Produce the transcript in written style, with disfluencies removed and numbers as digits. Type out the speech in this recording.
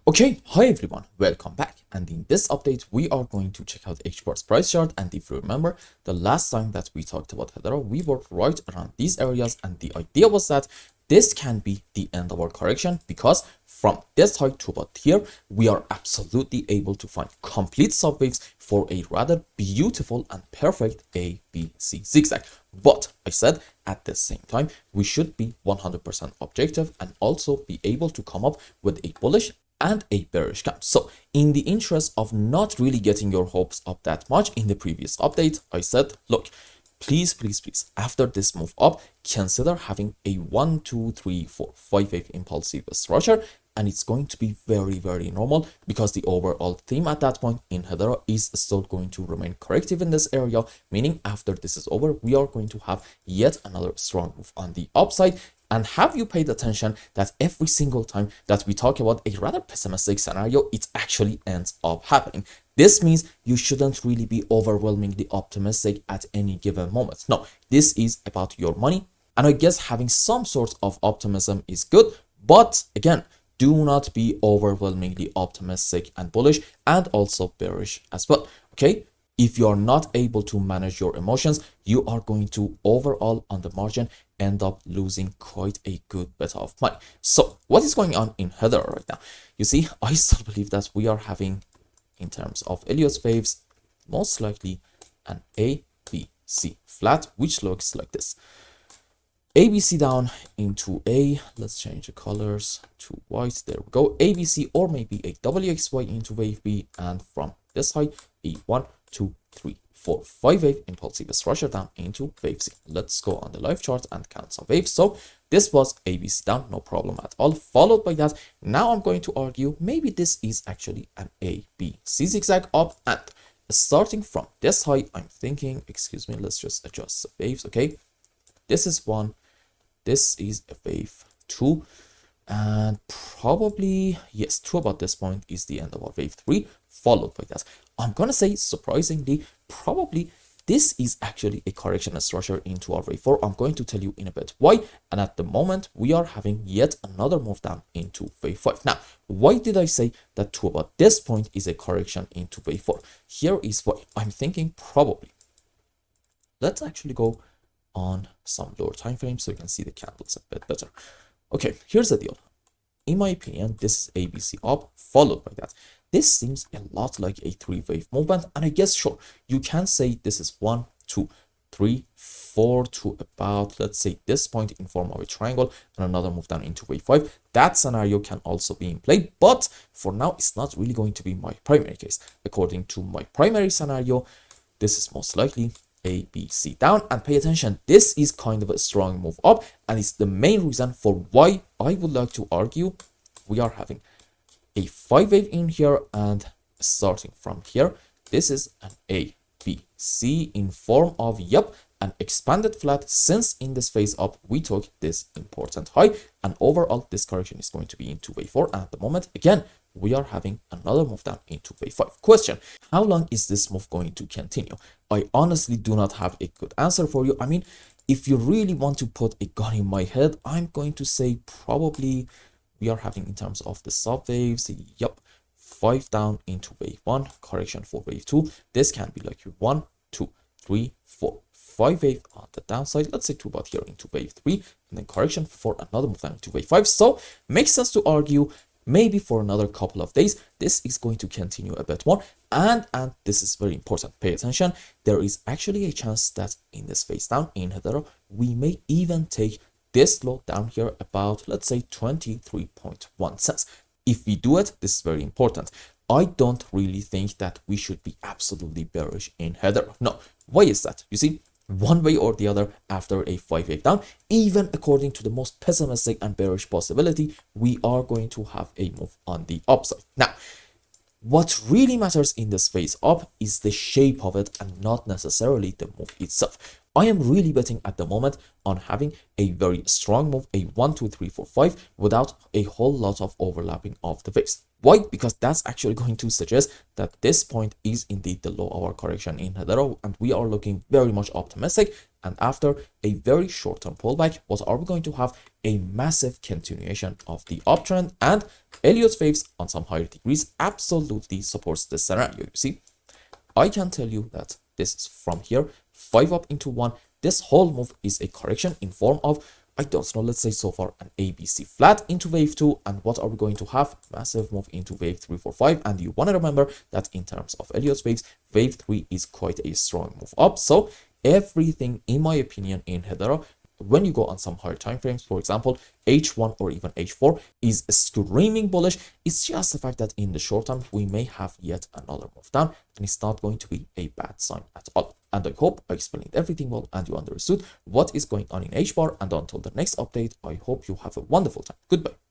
Okay, hi everyone, welcome back. And in this update, we are going to check out HBAR's price chart. And if you remember, the last time that we talked about Hedera, we were right around these areas. And the idea was that this can be the end of our correction because from this height to about here, we are absolutely able to find complete subwaves for a rather beautiful and perfect ABC zigzag. But I said at the same time, we should be 100% objective and also be able to come up with a bullish and a bearish candle. So in the interest of not really getting your hopes up that much in the previous update, I said, look, please, after this move up, consider having a 1, 2, 3, 4, 5 wave impulsive structure. And it's going to be very normal because the overall theme at that point in Hedera is still going to remain corrective in this area, meaning after this is over, we are going to have yet another strong move on the upside. And have you paid attention that every single time that we talk about a rather pessimistic scenario, it actually ends up happening? This means you shouldn't really be overwhelmingly optimistic at any given moment. No, this is about your money. And I guess having some sort of optimism is good. But again, do not be overwhelmingly optimistic and bullish and also bearish as well. Okay? If you are not able to manage your emotions, you are going to overall on the margin end up losing quite a good bit of money. So what is going on in Hedera right now? You see, I still believe that we are having, in terms of Elliott waves, most likely an ABC flat, which looks like this. ABC down into A, let's change the colors to white, there we go, ABC, or maybe a WXY into wave B, and from this side, a 1, 2, 3, 4, 5 wave impulsive structure down into wave C. Let's go on the live chart and count some waves. So this was ABC down, no problem at all. Followed by that, now I'm going to argue maybe this is actually an ABC zigzag up, and starting from this high, I'm thinking, excuse me, let's just adjust the waves, okay? This is 1, this is a wave 2, and probably, yes, to about this point is the end of our wave 3, followed by that. I'm gonna say, surprisingly, probably this is actually a correction structure into our wave 4. I'm going to tell you in a bit why. And at the moment, we are having yet another move down into wave 5. Now, why did I say that to about this point is a correction into wave 4? Here is why. I'm thinking probably. Let's actually go on some lower time frames so you can see the candles a bit better. Okay, here's the deal. In my opinion, this is ABC up, followed by that. This seems a lot like a 3-wave movement, and I guess, sure, you can say this is 1, 2, 3, 4 to about, let's say, this point in form of a triangle, and another move down into wave 5. That scenario can also be in play, but for now, it's not really going to be my primary case. According to my primary scenario, this is most likely ABC down, and pay attention, this is kind of a strong move up, and it's the main reason for why I would like to argue we are having a 5-wave in here, and starting from here, this is an ABC in form of, yep, an expanded flat, since in this phase up we took this important high, and overall this correction is going to be into wave 4, and at the moment, again, we are having another move down into wave 5. Question: how long is this move going to continue? I honestly do not have a good answer for you. I mean, if you really want to put a gun in my head, I'm going to say probably we are having, in terms of the sub waves, yep, 5 down into wave 1, correction for wave 2. This can be like 1, 2, 3, 4, 5 wave on the downside, let's say to about here into wave 3, and then correction for another move down into wave 5. So makes sense to argue maybe for another couple of days this is going to continue a bit more, and this is very important, pay attention, there is actually a chance that in this phase down in Hedera we may even take this low down here about, let's say, 23.1 cents. If we do it, this is very important. I don't really think that we should be absolutely bearish in Hedera. No, why is that? You see, one way or the other, after a 5-wave down, even according to the most pessimistic and bearish possibility, we are going to have a move on the upside. Now, what really matters in this phase up is the shape of it and not necessarily the move itself. I am really betting at the moment on having a very strong move, a 1, 2, 3, 4, 5, without a whole lot of overlapping of the waves. Why? Because that's actually going to suggest that this point is indeed the low hour correction in Hedera, and we are looking very much optimistic. And after a very short-term pullback, what are we going to have? A massive continuation of the uptrend, and Elliott Waves on some higher degrees absolutely supports this scenario. You see, I can tell you that this is from here, 5 up into 1. This whole move is a correction in form of, I don't know, let's say so far an ABC flat into wave 2. And what are we going to have? Massive move into wave 3, 4, 5. And you want to remember that in terms of Elliott Waves, wave 3 is quite a strong move up. So everything, in my opinion, in Hedera, when you go on some higher time frames, for example, H1 or even H4 is screaming bullish. It's just the fact that in the short term, we may have yet another move down, and it's not going to be a bad sign at all. And I hope I explained everything well and you understood what is going on in HBAR. And until the next update, I hope you have a wonderful time. Goodbye.